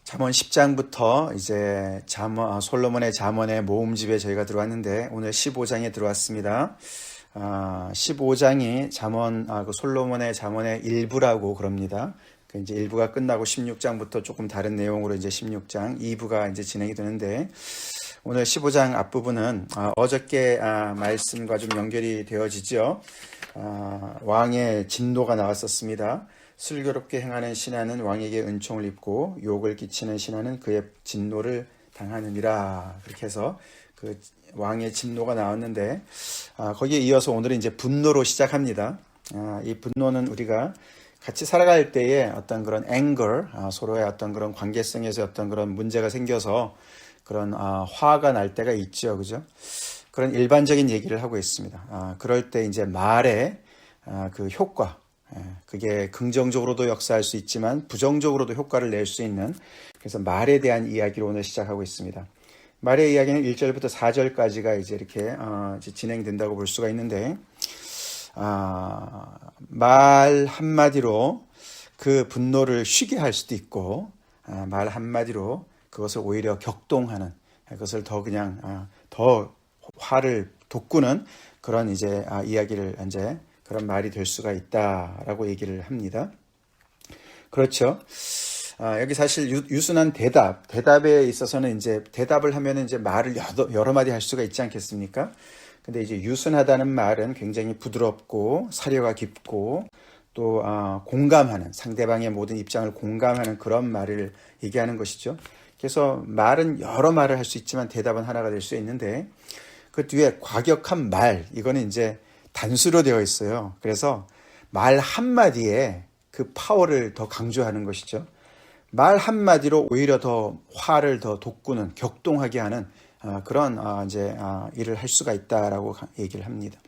잠언 10장부터 이제 솔로몬의 잠언의 모음집에 저희가 들어왔는데 오늘 15장에 들어왔습니다. 15장이 솔로몬의 잠언의 일부라고 그럽니다. 이제 1부가 끝나고 16장부터 조금 다른 내용으로 이제 16장, 2부가 이제 진행이 되는데 오늘 15장 앞부분은 어저께 말씀과 좀 연결이 되어지죠. 왕의 진노가 나왔었습니다. 슬기롭게 행하는 신하는 왕에게 은총을 입고 욕을 끼치는 신하는 그의 진노를 당하느니라. 그렇게 해서 그 왕의 진노가 나왔는데 거기에 이어서 오늘은 이제 분노로 시작합니다. 이 분노는 우리가 같이 살아갈 때에 어떤 그런 anger, 서로의 어떤 그런 관계성에서 어떤 그런 문제가 생겨서 그런 화가 날 때가 있죠, 그죠? 그런 일반적인 얘기를 하고 있습니다. 그럴 때 이제 말의 그 효과, 그게 긍정적으로도 역사할 수 있지만 부정적으로도 효과를 낼 수 있는, 그래서 말에 대한 이야기로 오늘 시작하고 있습니다. 말의 이야기는 1절부터 4절까지가 이제 이렇게 진행된다고 볼 수가 있는데, 말 한마디로 그 분노를 쉬게 할 수도 있고, 말 한마디로 그것을 오히려 격동하는, 그것을 더 그냥 더 화를 돋구는 그런 이제 이야기를 이제 그런 말이 될 수가 있다라고 얘기를 합니다. 그렇죠. 여기 사실 유순한 대답에 있어서는 이제 대답을 하면은 이제 말을 여러 마디 할 수가 있지 않겠습니까? 근데 이제 유순하다는 말은 굉장히 부드럽고 사려가 깊고 또 공감하는, 상대방의 모든 입장을 공감하는 그런 말을 얘기하는 것이죠. 그래서 말은 여러 말을 할 수 있지만 대답은 하나가 될 수 있는데 그 뒤에 과격한 말, 이거는 이제 단수로 되어 있어요. 그래서 말 한마디에 그 파워를 더 강조하는 것이죠. 말 한마디로 오히려 더 화를 더 돋구는, 격동하게 하는 그런 이제 일을 할 수가 있다라고 얘기를 합니다.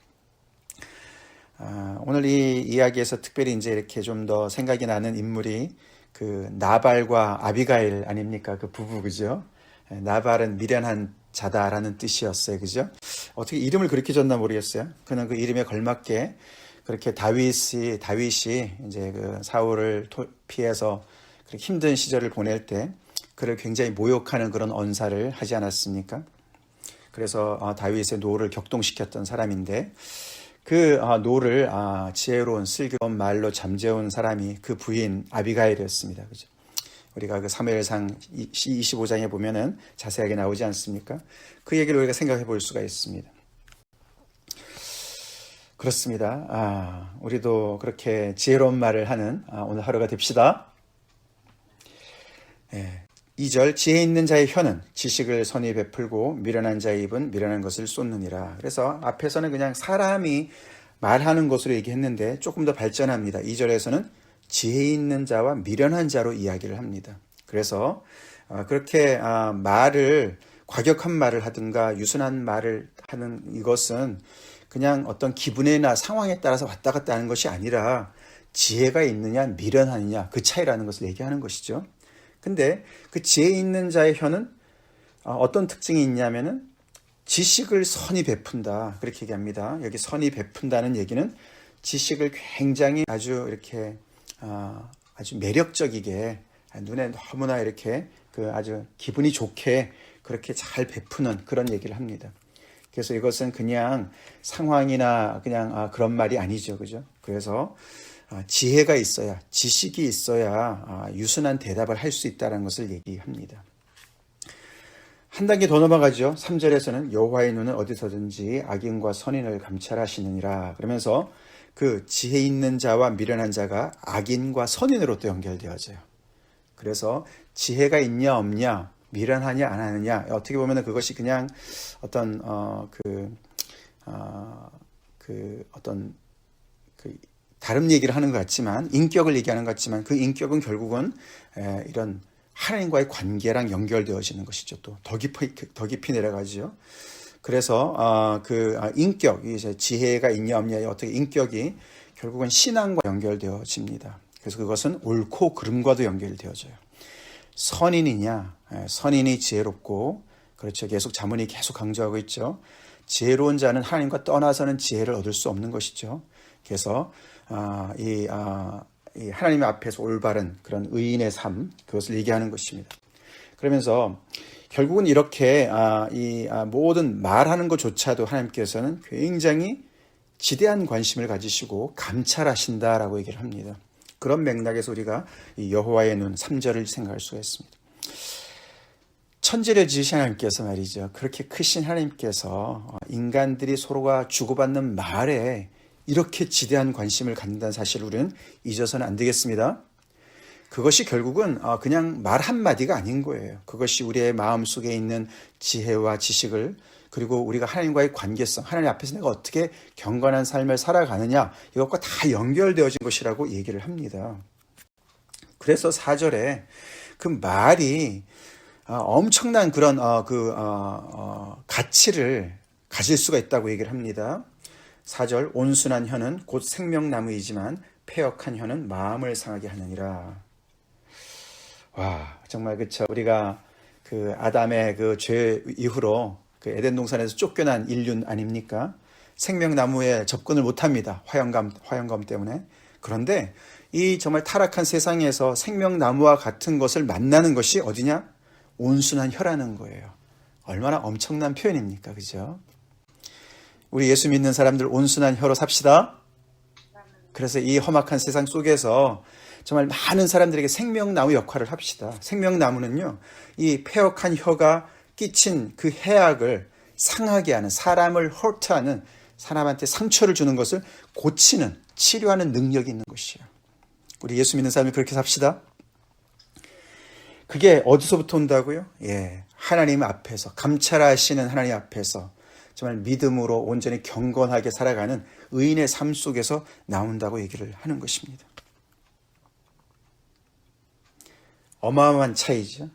오늘 이 이야기에서 특별히 이제 이렇게 좀 더 생각이 나는 인물이 그 나발과 아비가일 아닙니까? 그 부부, 그죠? 나발은 미련한 자다라는 뜻이었어요, 그죠? 어떻게 이름을 그렇게 줬나 모르겠어요. 그는 그 이름에 걸맞게 그렇게 다윗이 이제 그 사울을 피해서 그렇게 힘든 시절을 보낼 때 그를 굉장히 모욕하는 그런 언사를 하지 않았습니까? 그래서 다윗의 노를 격동시켰던 사람인데 그 노를 지혜로운 슬기로운 말로 잠재운 사람이 그 부인 아비가일이었습니다. 그죠? 우리가 그 사무엘상 25장에 보면은 자세하게 나오지 않습니까? 그 얘기를 우리가 생각해 볼 수가 있습니다. 그렇습니다. 우리도 그렇게 지혜로운 말을 하는 오늘 하루가 됩시다. 2절, 지혜 있는 자의 혀는 지식을 선히 베풀고 미련한 자의 입은 미련한 것을 쏟느니라. 그래서 앞에서는 그냥 사람이 말하는 것으로 얘기했는데 조금 더 발전합니다. 2절에서는 지혜 있는 자와 미련한 자로 이야기를 합니다. 그래서 그렇게 과격한 말을 하든가 유순한 말을 하는 이것은 그냥 어떤 기분이나 상황에 따라서 왔다 갔다 하는 것이 아니라 지혜가 있느냐 미련하느냐 그 차이라는 것을 얘기하는 것이죠. 근데 그 지혜 있는 자의 혀는 어떤 특징이 있냐면은 지식을 선히 베푼다, 그렇게 얘기합니다. 여기 선히 베푼다는 얘기는 지식을 굉장히 아주 이렇게 아주 매력적이게 눈에 너무나 이렇게 그 아주 기분이 좋게 그렇게 잘 베푸는 그런 얘기를 합니다. 그래서 이것은 그냥 상황이나 그냥 그런 말이 아니죠, 그죠? 그래서 지혜가 있어야, 지식이 있어야 유순한 대답을 할 수 있다는 것을 얘기합니다. 한 단계 더 넘어가죠. 3절에서는 여호와의 눈은 어디서든지 악인과 선인을 감찰하시느니라. 그러면서 그 지혜 있는 자와 미련한 자가 악인과 선인으로 또 연결되어져요. 그래서 지혜가 있냐 없냐, 미련하냐 안 하느냐, 어떻게 보면 그것이 그냥 어떤 다른 얘기를 하는 것 같지만, 인격을 얘기하는 것 같지만 그 인격은 결국은 이런 하나님과의 관계랑 연결되어지는 것이죠. 또 더 깊이 내려가죠. 그래서 인격, 이제 지혜가 있냐 없냐, 어떻게 인격이 결국은 신앙과 연결되어집니다. 그래서 그것은 옳고 그름과도 연결되어져요. 선인이냐, 선인이 지혜롭고, 그렇죠. 계속 자문이 계속 강조하고 있죠. 지혜로운 자는 하나님과 떠나서는 지혜를 얻을 수 없는 것이죠. 그래서 이 하나님 앞에서 올바른 그런 의인의 삶, 그것을 얘기하는 것입니다. 그러면서 결국은 이렇게 모든 말하는 것조차도 하나님께서는 굉장히 지대한 관심을 가지시고 감찰하신다라고 얘기를 합니다. 그런 맥락에서 우리가 이 여호와의 눈 3절을 생각할 수가 있습니다. 천지를 지으신 하나님께서 말이죠. 그렇게 크신 하나님께서 인간들이 서로가 주고받는 말에 이렇게 지대한 관심을 갖는다는 사실을 우리는 잊어서는 안 되겠습니다. 그것이 결국은 그냥 말 한마디가 아닌 거예요. 그것이 우리의 마음속에 있는 지혜와 지식을, 그리고 우리가 하나님과의 관계성, 하나님 앞에서 내가 어떻게 경건한 삶을 살아가느냐, 이것과 다 연결되어진 것이라고 얘기를 합니다. 그래서 4절에 그 말이 엄청난 그런 가치를 가질 수가 있다고 얘기를 합니다. 4절, 온순한 혀는 곧 생명나무이지만 패역한 혀는 마음을 상하게 하느니라. 와, 정말 그쵸. 우리가 그 아담의 그 죄 이후로 그 에덴 동산에서 쫓겨난 인류 아닙니까? 생명나무에 접근을 못합니다. 화영감 때문에. 그런데 이 정말 타락한 세상에서 생명나무와 같은 것을 만나는 것이 어디냐? 온순한 혀라는 거예요. 얼마나 엄청난 표현입니까? 그죠? 우리 예수 믿는 사람들 온순한 혀로 삽시다. 그래서 이 험악한 세상 속에서 정말 많은 사람들에게 생명나무 역할을 합시다. 생명나무는요, 이 패역한 혀가 끼친 그 해악을 상하게 하는, 사람을 허트하는, 사람한테 상처를 주는 것을 고치는, 치료하는 능력이 있는 것이에요. 우리 예수 믿는 사람이 그렇게 삽시다. 그게 어디서부터 온다고요? 하나님 앞에서, 감찰하시는 하나님 앞에서 정말 믿음으로 온전히 경건하게 살아가는 의인의 삶 속에서 나온다고 얘기를 하는 것입니다. 어마어마한 차이죠.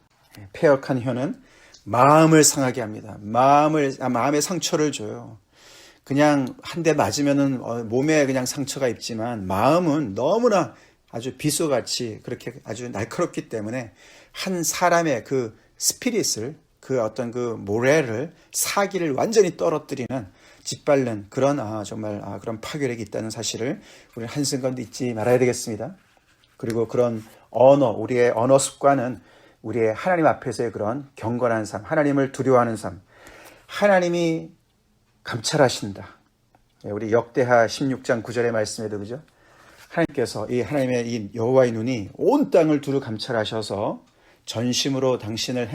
패역한 혀는 마음을 상하게 합니다. 마음에 상처를 줘요. 그냥 한 대 맞으면은 몸에 그냥 상처가 있지만 마음은 너무나 아주 비수같이 그렇게 아주 날카롭기 때문에 한 사람의 그 스피릿을, 그 어떤 그 모래를, 사기를 완전히 떨어뜨리는, 짓밟는 그런 정말 그런 파괴력이 있다는 사실을 우리 한순간도 잊지 말아야 되겠습니다. 그리고 그런 우리의 언어 습관은 우리의 하나님 앞에서의 그런 경건한 삶, 하나님을 두려워하는 삶, 하나님이 감찰하신다. 우리 역대하 16장 9절의 말씀에도 그죠? 하나님께서 이 하나님의 이 여호와의 눈이 온 땅을 두루 감찰하셔서 전심으로 당신을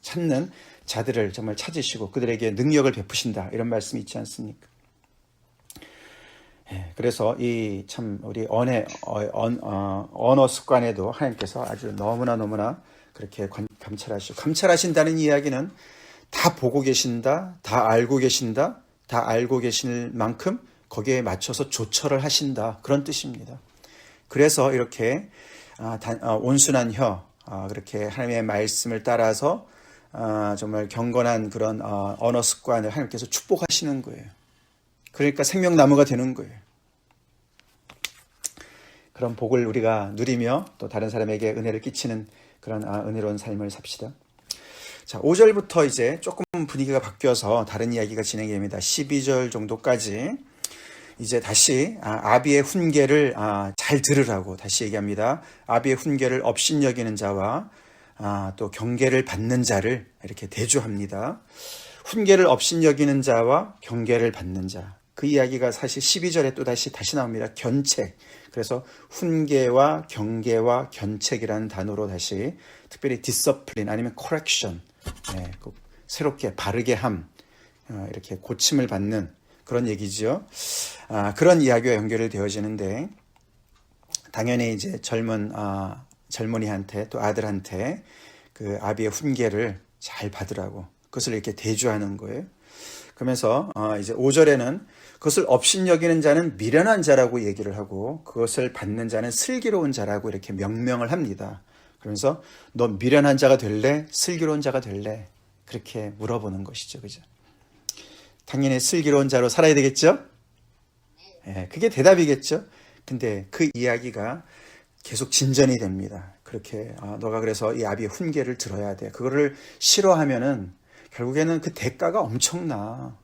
찾는 자들을 정말 찾으시고 그들에게 능력을 베푸신다. 이런 말씀이 있지 않습니까? 그래서 우리 언어 습관에도 하나님께서 아주 너무나 그렇게 감찰하시고, 감찰하신다는 이야기는 다 보고 계신다, 다 알고 계신다, 다 알고 계실 만큼 거기에 맞춰서 조처를 하신다, 그런 뜻입니다. 그래서 이렇게 온순한 혀, 그렇게 하나님의 말씀을 따라서 정말 경건한 그런 언어 습관을 하나님께서 축복하시는 거예요. 그러니까 생명나무가 되는 거예요. 그런 복을 우리가 누리며 또 다른 사람에게 은혜를 끼치는 그런 은혜로운 삶을 삽시다. 자, 5절부터 이제 조금 분위기가 바뀌어서 다른 이야기가 진행이 됩니다. 12절 정도까지 이제 다시 아비의 훈계를 잘 들으라고 다시 얘기합니다. 아비의 훈계를 업신여기는 자와 또 경계를 받는 자를 이렇게 대조합니다. 훈계를 업신여기는 자와 경계를 받는 자. 그 이야기가 사실 12절에 또 다시 나옵니다. 견책. 그래서 훈계와 경계와 견책이라는 단어로 다시 특별히 discipline 아니면 correction, 새롭게 바르게 함, 이렇게 고침을 받는 그런 얘기죠. 그런 이야기와 연결이 되어지는데 당연히 이제 젊은이한테 또 아들한테 그 아비의 훈계를 잘 받으라고 그것을 이렇게 대조하는 거예요. 그러면서 이제 5절에는 그것을 업신여기는 자는 미련한 자라고 얘기를 하고 그것을 받는 자는 슬기로운 자라고 이렇게 명명을 합니다. 그러면서 너 미련한 자가 될래? 슬기로운 자가 될래? 그렇게 물어보는 것이죠. 그죠? 당연히 슬기로운 자로 살아야 되겠죠? 그게 대답이겠죠? 근데 그 이야기가 계속 진전이 됩니다. 그렇게 너가 그래서 이 아비의 훈계를 들어야 돼. 그거를 싫어하면은 결국에는 그 대가가 엄청나.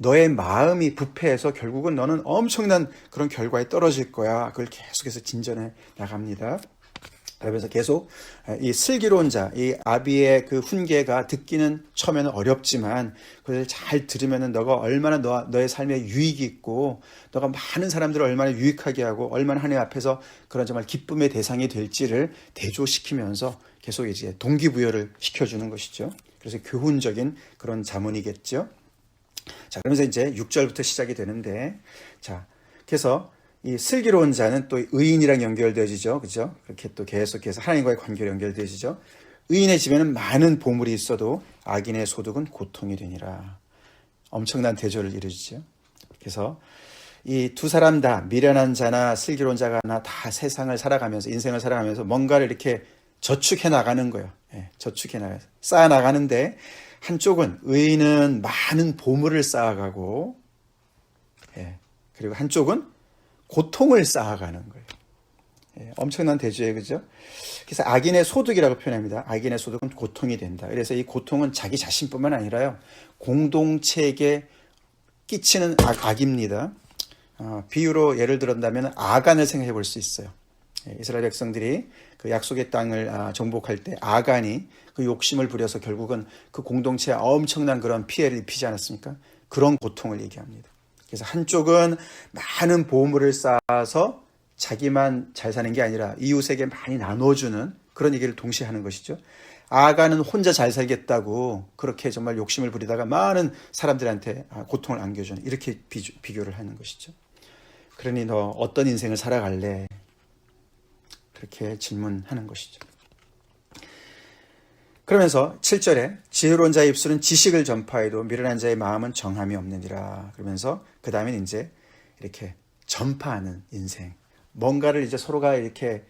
너의 마음이 부패해서 결국은 너는 엄청난 그런 결과에 떨어질 거야. 그걸 계속해서 진전해 나갑니다. 그러면서 계속 이 슬기로운 자, 이 아비의 그 훈계가 듣기는 처음에는 어렵지만 그걸 잘 들으면은 너가 얼마나 너의 삶에 유익이 있고 너가 많은 사람들을 얼마나 유익하게 하고 얼마나 하나님 앞에서 그런 정말 기쁨의 대상이 될지를 대조시키면서 계속 이제 동기부여를 시켜주는 것이죠. 그래서 교훈적인 그런 자문이겠죠. 자, 그러면서 이제 6절부터 시작이 되는데, 자, 그래서 이 슬기로운 자는 또 의인이랑 연결되어지죠. 그죠? 그렇게 또 계속해서 하나님과의 관계로 연결되어지죠. 의인의 집에는 많은 보물이 있어도 악인의 소득은 고통이 되니라. 엄청난 대조를 이루죠. 그래서 이 두 사람 다 미련한 자나 슬기로운 자가 하나 다 세상을 살아가면서 인생을 살아가면서 뭔가를 이렇게 저축해 나가는 거예요. 예, 저축해 나가서 쌓아 나가는데 한쪽은 의인은 많은 보물을 쌓아가고, 예, 그리고 한쪽은 고통을 쌓아가는 거예요. 예, 엄청난 대조예요, 그죠? 그래서 악인의 소득이라고 표현합니다. 악인의 소득은 고통이 된다. 그래서 이 고통은 자기 자신뿐만 아니라요, 공동체에게 끼치는 악입니다. 비유로 예를 들었다면 아간을 생각해 볼 수 있어요. 예, 이스라엘 백성들이 그 약속의 땅을 정복할 때 아간이 그 욕심을 부려서 결국은 그 공동체에 엄청난 그런 피해를 입히지 않았습니까? 그런 고통을 얘기합니다. 그래서 한쪽은 많은 보물을 쌓아서 자기만 잘 사는 게 아니라 이웃에게 많이 나눠주는 그런 얘기를 동시에 하는 것이죠. 아간은 혼자 잘 살겠다고 그렇게 정말 욕심을 부리다가 많은 사람들한테 고통을 안겨주는, 이렇게 비교를 하는 것이죠. 그러니 너 어떤 인생을 살아갈래? 그렇게 질문하는 것이죠. 그러면서 7절에 지혜로운 자의 입술은 지식을 전파해도 미련한 자의 마음은 정함이 없느니라. 그러면서 그 다음에 이제 이렇게 전파하는 인생. 뭔가를 이제 서로가 이렇게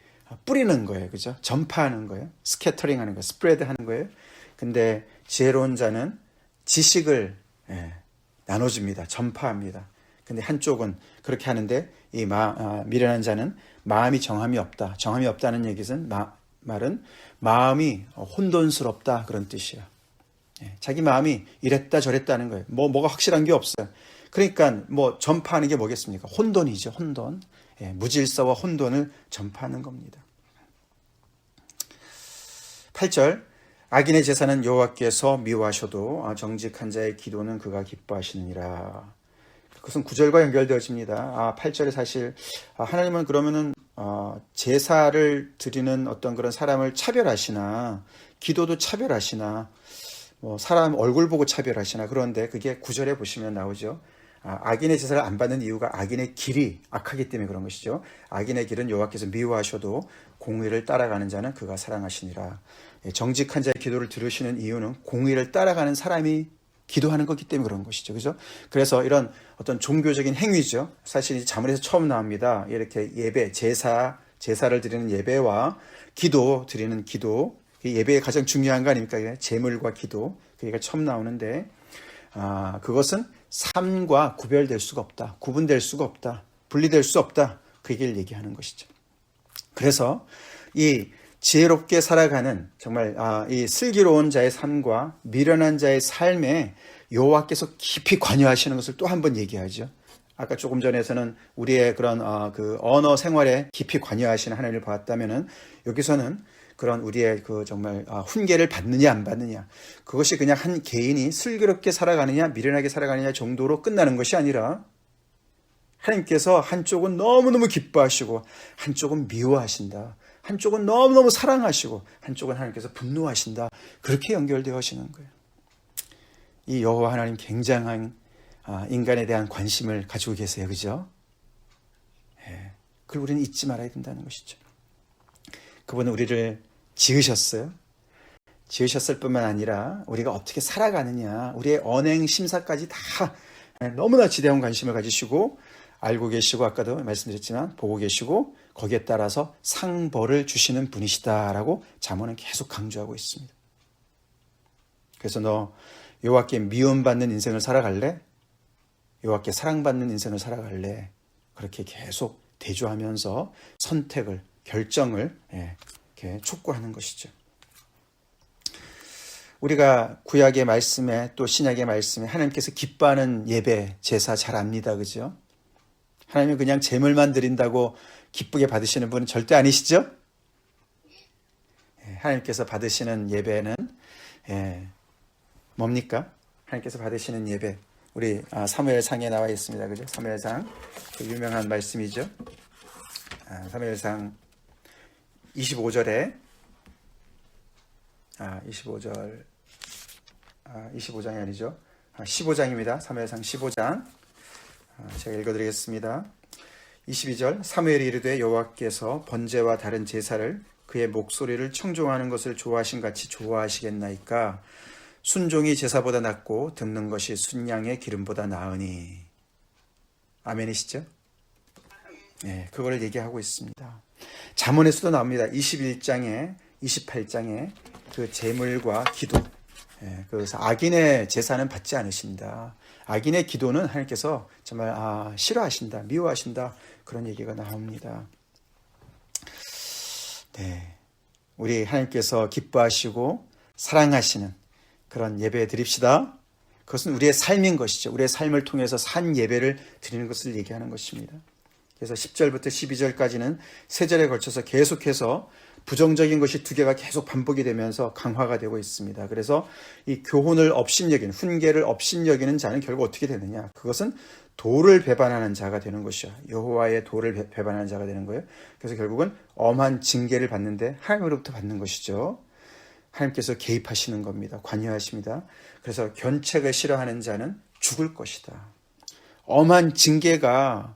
뿌리는 거예요. 그죠? 전파하는 거예요. 스캐터링 하는 거예요. 스프레드 하는 거예요. 근데 지혜로운 자는 지식을 나눠줍니다. 전파합니다. 근데 한쪽은 그렇게 하는데 이 미련한 자는 마음이 정함이 없다. 정함이 없다는 얘기는 말은 마음이 혼돈스럽다, 그런 뜻이야. 자기 마음이 이랬다 저랬다는 거예요. 뭐가 확실한 게 없어요. 그러니까 뭐 전파하는 게 뭐겠습니까? 혼돈이죠, 혼돈. 무질서와 혼돈을 전파하는 겁니다. 8절, 악인의 제사는 여호와께서 미워하셔도 정직한 자의 기도는 그가 기뻐하시느니라. 그것은 9절과 연결되어집니다. 8절에 사실 하나님은 그러면은 제사를 드리는 어떤 그런 사람을 차별하시나, 기도도 차별하시나, 뭐 사람 얼굴 보고 차별하시나. 그런데 그게 9절에 보시면 나오죠. 악인의 제사를 안 받는 이유가 악인의 길이 악하기 때문에 그런 것이죠. 악인의 길은 여호와께서 미워하셔도 공의를 따라가는 자는 그가 사랑하시니라. 정직한 자의 기도를 들으시는 이유는 공의를 따라가는 사람이 기도하는 거기 때문에 그런 것이죠. 그죠? 그래서 이런 어떤 종교적인 행위죠. 사실 이 자문에서 처음 나옵니다. 이렇게 예배, 제사를 드리는 예배와 기도 드리는 기도, 예배의 가장 중요한 거 아닙니까? 제물과 기도, 그게 처음 나오는데, 그것은 삶과 구별될 수가 없다. 구분될 수가 없다. 분리될 수 없다. 그 얘기를 얘기하는 것이죠. 그래서 이 지혜롭게 살아가는 정말 이 슬기로운 자의 삶과 미련한 자의 삶에 여호와께서 깊이 관여하시는 것을 또 한 번 얘기하죠. 아까 조금 전에서는 우리의 그런 그 언어 생활에 깊이 관여하시는 하나님을 봤다면은 여기서는 그런 우리의 그 정말 훈계를 받느냐 안 받느냐, 그것이 그냥 한 개인이 슬기롭게 살아가느냐 미련하게 살아가느냐 정도로 끝나는 것이 아니라 하나님께서 한쪽은 너무너무 기뻐하시고 한쪽은 미워하신다. 한쪽은 너무너무 사랑하시고 한쪽은 하나님께서 분노하신다. 그렇게 연결되어 하시는 거예요. 이 여호와 하나님 굉장한 인간에 대한 관심을 가지고 계세요. 그죠? 그걸 우리는 잊지 말아야 된다는 것이죠. 그분은 우리를 지으셨어요. 지으셨을 뿐만 아니라 우리가 어떻게 살아가느냐, 우리의 언행 심사까지 다 너무나 지대한 관심을 가지시고 알고 계시고, 아까도 말씀드렸지만 보고 계시고, 거기에 따라서 상벌을 주시는 분이시다라고 잠언은 계속 강조하고 있습니다. 그래서 너 여호와께 미움받는 인생을 살아갈래? 여호와께 사랑받는 인생을 살아갈래? 그렇게 계속 대조하면서 선택을, 결정을 이렇게 촉구하는 것이죠. 우리가 구약의 말씀에 또 신약의 말씀에 하나님께서 기뻐하는 예배, 제사 잘 압니다. 그죠? 하나님은 그냥 제물만 드린다고 기쁘게 받으시는 분은 절대 아니시죠? 하나님께서 받으시는 예배는 뭡니까? 하나님께서 받으시는 예배. 우리 사무엘상에 나와 있습니다. 그죠? 사무엘상 그 유명한 말씀이죠. 사무엘상 25절에 25장이 아니죠. 15장입니다. 사무엘상 15장. 제가 읽어드리겠습니다. 22절 사무엘이 이르되 여호와께서 번제와 다른 제사를 그의 목소리를 청종하는 것을 좋아하신 같이 좋아하시겠나이까. 순종이 제사보다 낫고 듣는 것이 순양의 기름보다 나으니. 아멘이시죠? 네, 그거를 얘기하고 있습니다. 잠언에서도 나옵니다. 21장에 28장에 그 제물과 기도. 그래서 악인의 제사는 받지 않으신다. 악인의 기도는 하나님께서 정말 싫어하신다, 미워하신다, 그런 얘기가 나옵니다. 네, 우리 하나님께서 기뻐하시고 사랑하시는 그런 예배 드립시다. 그것은 우리의 삶인 것이죠. 우리의 삶을 통해서 산 예배를 드리는 것을 얘기하는 것입니다. 그래서 10절부터 12절까지는 세 절에 걸쳐서 계속해서 부정적인 것이 두 개가 계속 반복이 되면서 강화가 되고 있습니다. 그래서 이 교훈을 업신여기는, 훈계를 업신여기는 자는 결국 어떻게 되느냐? 그것은 도를 배반하는 자가 되는 것이죠. 여호와의 도를 배반하는 자가 되는 거예요. 그래서 결국은 엄한 징계를 받는데 하나님으로부터 받는 것이죠. 하나님께서 개입하시는 겁니다. 관여하십니다. 그래서 견책을 싫어하는 자는 죽을 것이다. 엄한 징계가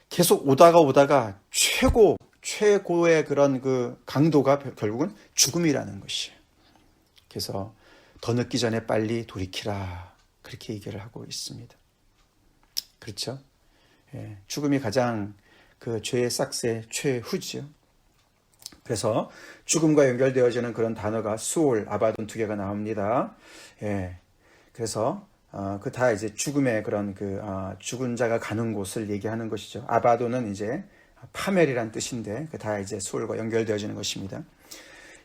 계속 오다가 최고의 그런 그 강도가 결국은 죽음이라는 것이에요. 그래서 더 늦기 전에 빨리 돌이키라. 그렇게 얘기를 하고 있습니다. 그렇죠? 죽음이 가장 그 죄의 싹새 최후지요. 그래서 죽음과 연결되어지는 그런 단어가 수올, 아바돈 두 개가 나옵니다. 그래서 그 다 이제 죽음의 그런 죽은 자가 가는 곳을 얘기하는 것이죠. 아바돈은 이제 파멸이란 뜻인데 그 다 이제 수올과 연결되어지는 것입니다.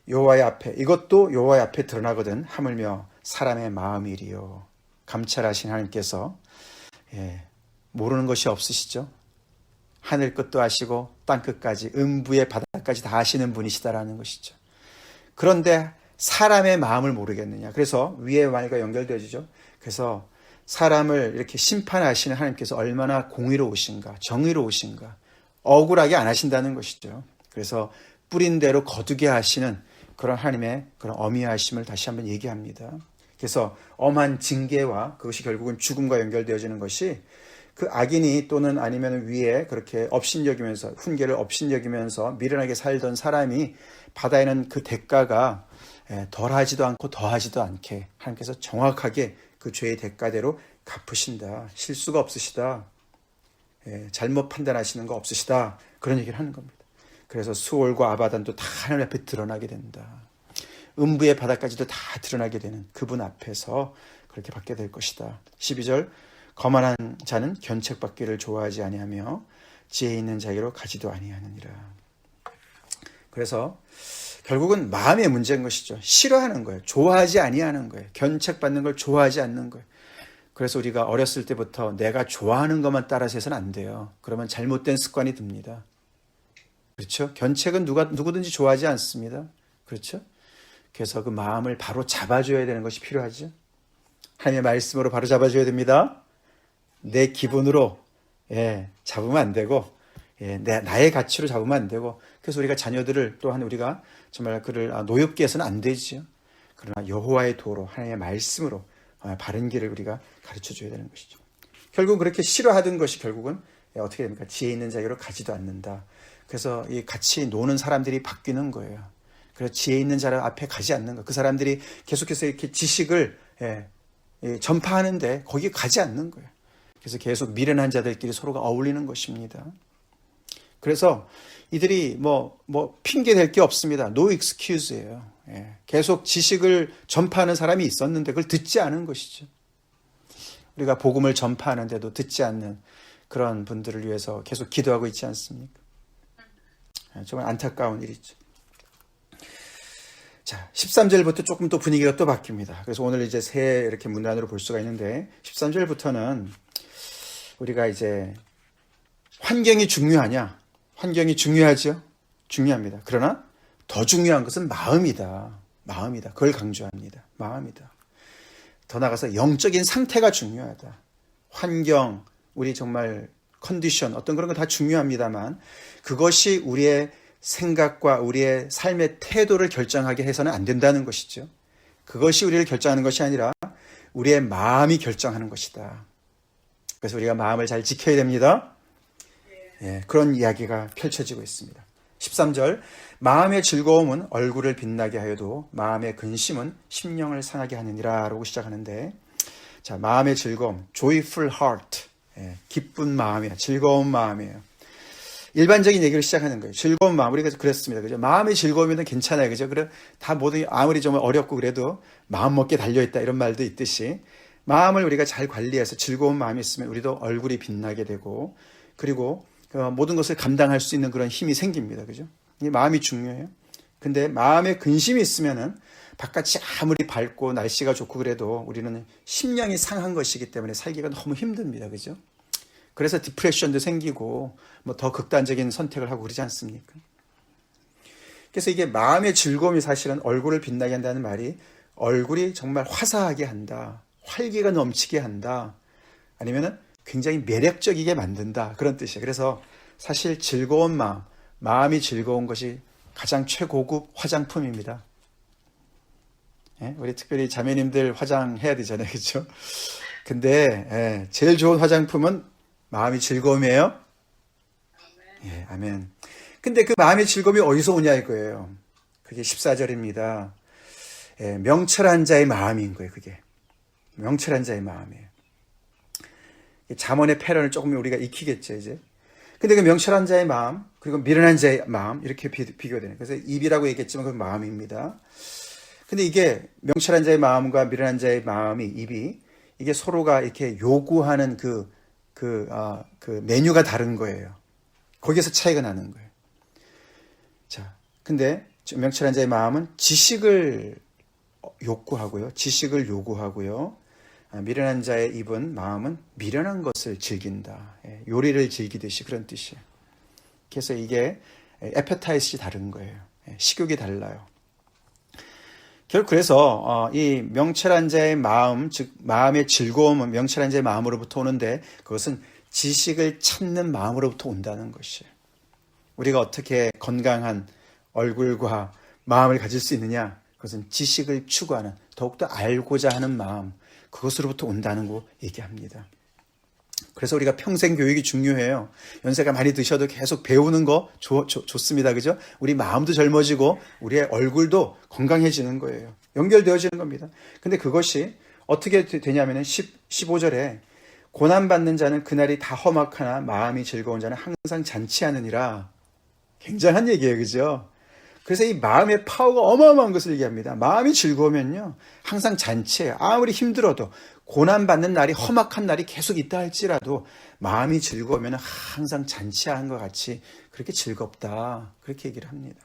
여호와의 앞에, 이것도 여호와의 앞에 드러나거든 하물며 사람의 마음이리요. 감찰하신 하나님께서 모르는 것이 없으시죠. 하늘 끝도 아시고 땅 끝까지, 음부의 바다까지 다 아시는 분이시다라는 것이죠. 그런데 사람의 마음을 모르겠느냐. 그래서 위의 말과 연결되어지죠. 그래서 사람을 이렇게 심판하시는 하나님께서 얼마나 공의로우신가, 정의로우신가, 억울하게 안 하신다는 것이죠. 그래서 뿌린 대로 거두게 하시는 그런 하나님의 그런 어미하심을 다시 한번 얘기합니다. 그래서 엄한 징계와 그것이 결국은 죽음과 연결되어지는 것이 그 악인이 또는 아니면 위에 그렇게 업신여기면서, 훈계를 업신여기면서 미련하게 살던 사람이 받아야 하는 그 대가가 덜하지도 않고 더하지도 않게 하나님께서 정확하게 그 죄의 대가대로 갚으신다. 실수가 없으시다. 잘못 판단하시는 거 없으시다. 그런 얘기를 하는 겁니다. 그래서 수올과 아바단도 다 하나님 앞에 드러나게 된다. 음부의 바다까지도 다 드러나게 되는 그분 앞에서 그렇게 받게 될 것이다. 12절 거만한 자는 견책받기를 좋아하지 아니하며 지혜 있는 자에게로 가지도 아니하느니라. 그래서 결국은 마음의 문제인 것이죠. 싫어하는 거예요. 좋아하지 아니하는 거예요. 견책받는 걸 좋아하지 않는 거예요. 그래서 우리가 어렸을 때부터 내가 좋아하는 것만 따라서 해서는 안 돼요. 그러면 잘못된 습관이 듭니다. 그렇죠? 견책은 누구든지 좋아하지 않습니다. 그렇죠? 그래서 그 마음을 바로 잡아줘야 되는 것이 필요하죠. 하나님의 말씀으로 바로 잡아줘야 됩니다. 내 기분으로 잡으면 안 되고 나의 가치로 잡으면 안 되고, 그래서 우리가 자녀들을 또한 우리가 정말 그를 노엽게 해서는 안 되지요. 그러나 여호와의 도로 하나님의 말씀으로 바른 길을 우리가 가르쳐줘야 되는 것이죠. 결국 그렇게 싫어하던 것이 결국은 어떻게 됩니까? 지혜 있는 자에게로 가지도 않는다. 그래서 이 같이 노는 사람들이 바뀌는 거예요. 그래서 지혜 있는 자를 앞에 가지 않는 거. 그 사람들이 계속해서 이렇게 지식을 전파하는데 거기에 가지 않는 거예요. 그래서 계속 미련한 자들끼리 서로가 어울리는 것입니다. 그래서 이들이 핑계 댈 게 없습니다. No excuse예요. 계속 지식을 전파하는 사람이 있었는데 그걸 듣지 않은 것이죠. 우리가 복음을 전파하는데도 듣지 않는 그런 분들을 위해서 계속 기도하고 있지 않습니까? 정말 안타까운 일이죠. 자, 13절부터 조금 또 분위기가 또 바뀝니다. 그래서 오늘 이제 새 이렇게 문단으로 볼 수가 있는데 13절부터는 우리가 이제 환경이 중요하냐? 환경이 중요하죠. 중요합니다. 그러나 더 중요한 것은 마음이다. 마음이다. 그걸 강조합니다. 마음이다. 더 나아가서 영적인 상태가 중요하다. 환경, 우리 정말 컨디션, 어떤 그런 거 다 중요합니다만 그것이 우리의 생각과 우리의 삶의 태도를 결정하게 해서는 안 된다는 것이죠. 그것이 우리를 결정하는 것이 아니라 우리의 마음이 결정하는 것이다. 그래서 우리가 마음을 잘 지켜야 됩니다. 예, 그런 이야기가 펼쳐지고 있습니다. 13절, 마음의 즐거움은 얼굴을 빛나게 하여도 마음의 근심은 심령을 상하게 하느니라 라고 시작하는데, 자, 마음의 즐거움, joyful heart, 예, 기쁜 마음이에요. 즐거운 마음이에요. 일반적인 얘기를 시작하는 거예요. 즐거운 마음, 우리가 그랬습니다. 그죠? 마음이 즐거우면 괜찮아요. 그죠? 그래, 다 모든, 아무리 좀 어렵고 그래도 마음 먹게 달려있다 이런 말도 있듯이 마음을 우리가 잘 관리해서 즐거운 마음이 있으면 우리도 얼굴이 빛나게 되고, 그리고 모든 것을 감당할 수 있는 그런 힘이 생깁니다. 그죠? 이 마음이 중요해요. 근데 마음에 근심이 있으면은 바깥이 아무리 밝고 날씨가 좋고 그래도 우리는 심령이 상한 것이기 때문에 살기가 너무 힘듭니다. 그죠? 그래서 디프레션도 생기고 뭐 더 극단적인 선택을 하고 그러지 않습니까? 그래서 이게 마음의 즐거움이 사실은 얼굴을 빛나게 한다는 말이 얼굴이 정말 화사하게 한다. 활기가 넘치게 한다. 아니면은 굉장히 매력적이게 만든다. 그런 뜻이에요. 그래서 사실 즐거운 마음, 마음이 즐거운 것이 가장 최고급 화장품입니다. 예? 우리 특별히 자매님들 화장해야 되잖아요. 그렇죠? 근데 제일 좋은 화장품은 마음이 즐거움이에요. 예, 아멘. 근데 그 마음의 즐거움이 어디서 오냐 이거예요. 그게 14절입니다. 예, 명철한 자의 마음인 거예요. 그게 명철한 자의 마음이에요. 잠언의 패런을 조금 우리가 익히겠죠 이제. 근데 그 명철한 자의 마음, 그리고 미련한 자의 마음 이렇게 비교되는. 그래서 입이라고 얘기했지만 그건 마음입니다. 근데 이게 명철한 자의 마음과 미련한 자의 마음이 입이 이게 서로가 이렇게 요구하는 그 메뉴가 다른 거예요. 거기에서 차이가 나는 거예요. 자, 근데 명철한 자의 마음은 지식을 욕구하고요. 지식을 요구하고요. 미련한 자의 입은 마음은 미련한 것을 즐긴다. 요리를 즐기듯이 그런 뜻이에요. 그래서 이게 에페타이스이 다른 거예요. 식욕이 달라요. 결국 그래서 이 명철한 자의 마음, 즉 마음의 즐거움은 명철한 자의 마음으로부터 오는데 그것은 지식을 찾는 마음으로부터 온다는 것이에요. 우리가 어떻게 건강한 얼굴과 마음을 가질 수 있느냐? 그것은 지식을 추구하는, 더욱더 알고자 하는 마음, 그것으로부터 온다는 거 얘기합니다. 그래서 우리가 평생 교육이 중요해요. 연세가 많이 드셔도 계속 배우는 거 좋습니다. 그죠? 우리 마음도 젊어지고 우리의 얼굴도 건강해지는 거예요. 연결되어지는 겁니다. 근데 그것이 어떻게 되냐면은 15절에 고난받는 자는 그날이 다 험악하나 마음이 즐거운 자는 항상 잔치하느니라. 굉장한 얘기예요. 그죠? 그래서 이 마음의 파워가 어마어마한 것을 얘기합니다. 마음이 즐거우면요. 항상 잔치해요. 아무리 힘들어도 고난받는 날이 험악한 날이 계속 있다 할지라도 마음이 즐거우면 항상 잔치한 것 같이 그렇게 즐겁다. 그렇게 얘기를 합니다.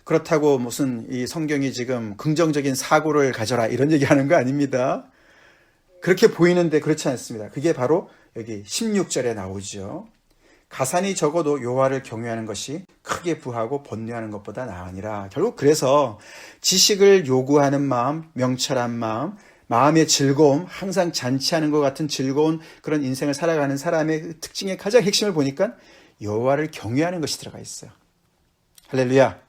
그렇다고 무슨 이 성경이 지금 긍정적인 사고를 가져라 이런 얘기하는 거 아닙니다. 그렇게 보이는데 그렇지 않습니다. 그게 바로 여기 16절에 나오죠. 가산이 적어도 여호와를 경외하는 것이 크게 부하고 번뇌하는 것보다 나으니라. 결국 그래서 지식을 요구하는 마음, 명철한 마음, 마음의 즐거움, 항상 잔치하는 것 같은 즐거운 그런 인생을 살아가는 사람의 특징의 가장 핵심을 보니까 여호와를 경외하는 것이 들어가 있어요. 할렐루야.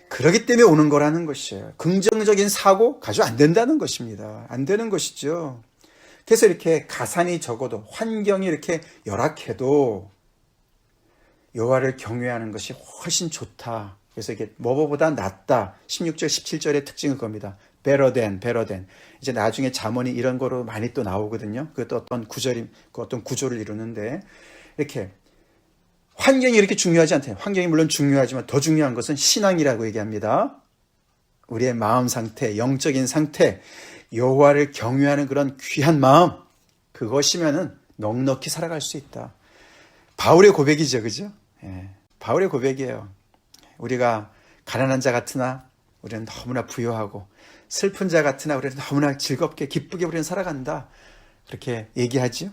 그러기 때문에 오는 거라는 것이에요. 긍정적인 사고 가지고 안 된다는 것입니다. 안 되는 것이죠. 그래서 이렇게 가산이 적어도 환경이 이렇게 열악해도 여호와를 경외하는 것이 훨씬 좋다. 그래서 이게 뭐보다 낫다. 16절, 17절의 특징은 겁니다. better than. 이제 나중에 잠언이 이런 거로 많이 또 나오거든요. 그것도 어떤 구조를 이루는데 이렇게 환경이 이렇게 중요하지 않대요. 환경이 물론 중요하지만 더 중요한 것은 신앙이라고 얘기합니다. 우리의 마음 상태, 영적인 상태, 여호와를 경외하는 그런 귀한 마음, 그것이면은 넉넉히 살아갈 수 있다. 바울의 고백이죠, 그죠? 예, 바울의 고백이에요. 우리가 가난한 자 같으나 우리는 너무나 부유하고 슬픈 자 같으나 우리는 너무나 즐겁게 기쁘게 우리는 살아간다. 그렇게 얘기하죠.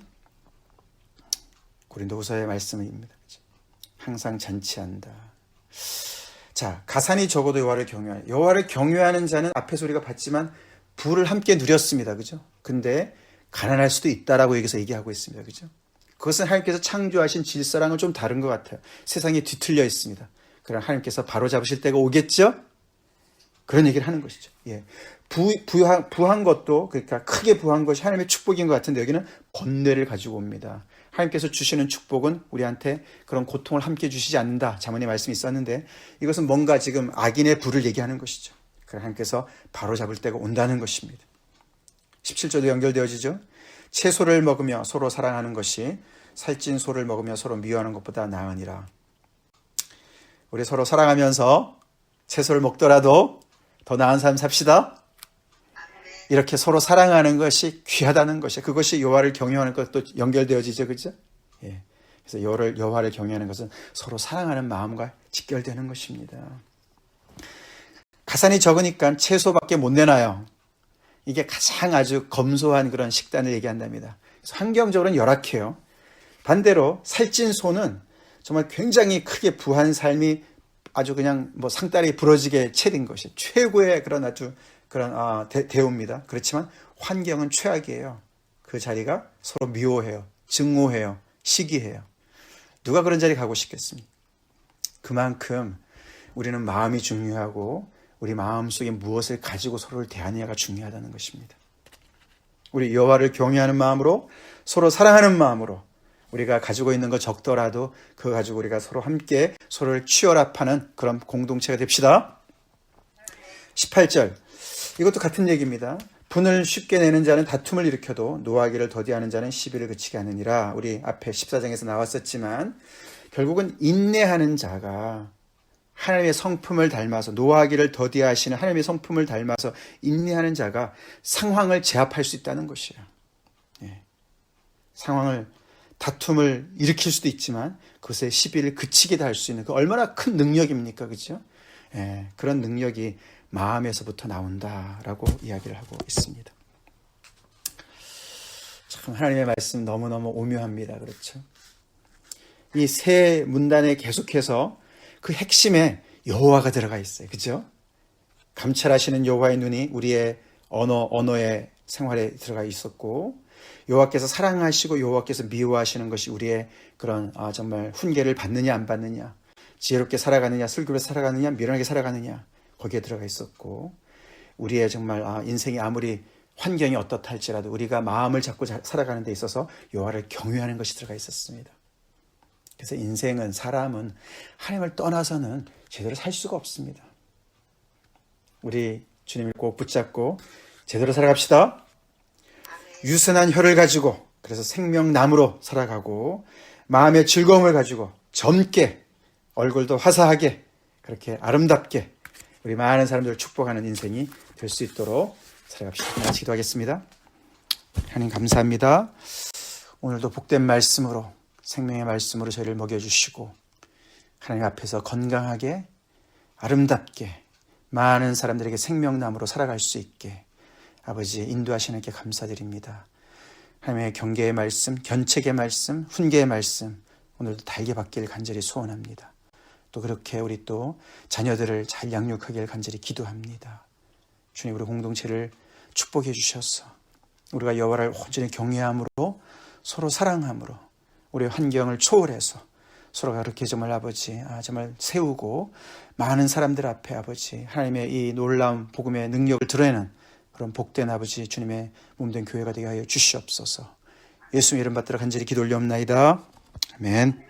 고린도후서의 말씀입니다. 그죠? 항상 잔치한다. 자, 가산이 적어도 여호와를 경외하는 자는 앞에서 우리가 봤지만 부를 함께 누렸습니다. 그죠? 근데 가난할 수도 있다라고 여기서 얘기하고 있습니다. 그죠? 그것은 하나님께서 창조하신 질서랑은 좀 다른 것 같아요. 세상이 뒤틀려 있습니다. 그럼 하나님께서 바로잡으실 때가 오겠죠? 그런 얘기를 하는 것이죠. 예. 부한 것도, 그러니까 크게 부한 것이 하나님의 축복인 것 같은데 여기는 번뇌를 가지고 옵니다. 하나님께서 주시는 축복은 우리한테 그런 고통을 함께 주시지 않는다. 자문의 말씀이 있었는데 이것은 뭔가 지금 악인의 부를 얘기하는 것이죠. 하나님께서 바로잡을 때가 온다는 것입니다. 17절도 연결되어지죠. 채소를 먹으며 서로 사랑하는 것이 살찐 소를 먹으며 서로 미워하는 것보다 나으니라. 우리 서로 사랑하면서 채소를 먹더라도 더 나은 삶 삽시다. 이렇게 서로 사랑하는 것이 귀하다는 것이, 그것이 여호와를 경외하는 것도 연결되어지죠. 그죠? 예. 그래서 여호와를 경외하는 것은 서로 사랑하는 마음과 직결되는 것입니다. 가산이 적으니까 채소밖에 못 내놔요. 이게 가장 아주 검소한 그런 식단을 얘기한답니다. 그래서 환경적으로는 열악해요. 반대로 살찐 소는 정말 굉장히 크게 부한 삶이 아주 그냥 뭐 상다리 부러지게 채린 것이 최고의 그런 아주 그런 대우입니다. 그렇지만 환경은 최악이에요. 그 자리가 서로 미워해요. 증오해요. 시기해요. 누가 그런 자리 가고 싶겠습니까? 그만큼 우리는 마음이 중요하고 우리 마음속에 무엇을 가지고 서로를 대하느냐가 중요하다는 것입니다. 우리 여호와를 경외하는 마음으로 서로 사랑하는 마음으로 우리가 가지고 있는 거 적더라도 그거 가지고 우리가 서로 함께 서로를 치열합하는 그런 공동체가 됩시다. 18절 이것도 같은 얘기입니다. 분을 쉽게 내는 자는 다툼을 일으켜도 노하기를 더디하는 자는 시비를 그치게 하느니라. 우리 앞에 14장에서 나왔었지만 결국은 인내하는 자가 하나님의 성품을 닮아서 노하기를 더디하시는 하나님의 성품을 닮아서 인내하는 자가 상황을 제압할 수 있다는 것이에요. 예. 상황을 다툼을 일으킬 수도 있지만 그것의 시비를 그치게 할 수 있는 그 얼마나 큰 능력입니까? 그렇죠? 예. 그런 능력이 마음에서부터 나온다라고 이야기를 하고 있습니다. 참 하나님의 말씀 너무너무 오묘합니다. 그렇죠? 이 세 문단에 계속해서 그 핵심에 여호와가 들어가 있어요. 그죠? 감찰하시는 여호와의 눈이 우리의 언어의 생활에 들어가 있었고 여호와께서 사랑하시고 여호와께서 미워하시는 것이 우리의 그런 정말 훈계를 받느냐 안 받느냐, 지혜롭게 살아가느냐 슬기롭게 살아가느냐 미련하게 살아가느냐 거기에 들어가 있었고 우리의 정말 인생이 아무리 환경이 어떻다 할지라도 우리가 마음을 잡고 살아가는 데 있어서 여호와를 경외하는 것이 들어가 있었습니다. 그래서 인생은 사람은 하나님을 떠나서는 제대로 살 수가 없습니다. 우리 주님을 꼭 붙잡고 제대로 살아갑시다. 유순한 혀를 가지고 그래서 생명나무로 살아가고 마음의 즐거움을 가지고 젊게 얼굴도 화사하게 그렇게 아름답게 우리 많은 사람들을 축복하는 인생이 될 수 있도록 살아갑시다. 같이 기도하겠습니다. 하나님 감사합니다. 오늘도 복된 말씀으로 생명의 말씀으로 저희를 먹여주시고 하나님 앞에서 건강하게 아름답게 많은 사람들에게 생명나무로 살아갈 수 있게 아버지 인도하시는 게 감사드립니다. 하나님의 경계의 말씀, 견책의 말씀, 훈계의 말씀 오늘도 달게 받기를 간절히 소원합니다. 또 그렇게 우리 또 자녀들을 잘 양육하기를 간절히 기도합니다. 주님 우리 공동체를 축복해 주셔서 우리가 여호와를 온전히 경외함으로 서로 사랑함으로 우리의 환경을 초월해서 서로가 그렇게 정말 아버지 정말 세우고 많은 사람들 앞에 아버지 하나님의 이 놀라운 복음의 능력을 드러내는 그런 복된 아버지 주님의 몸된 교회가 되게 하여 주시옵소서. 예수님 이름 받들어 간절히 기도 올려옵나이다. 아멘.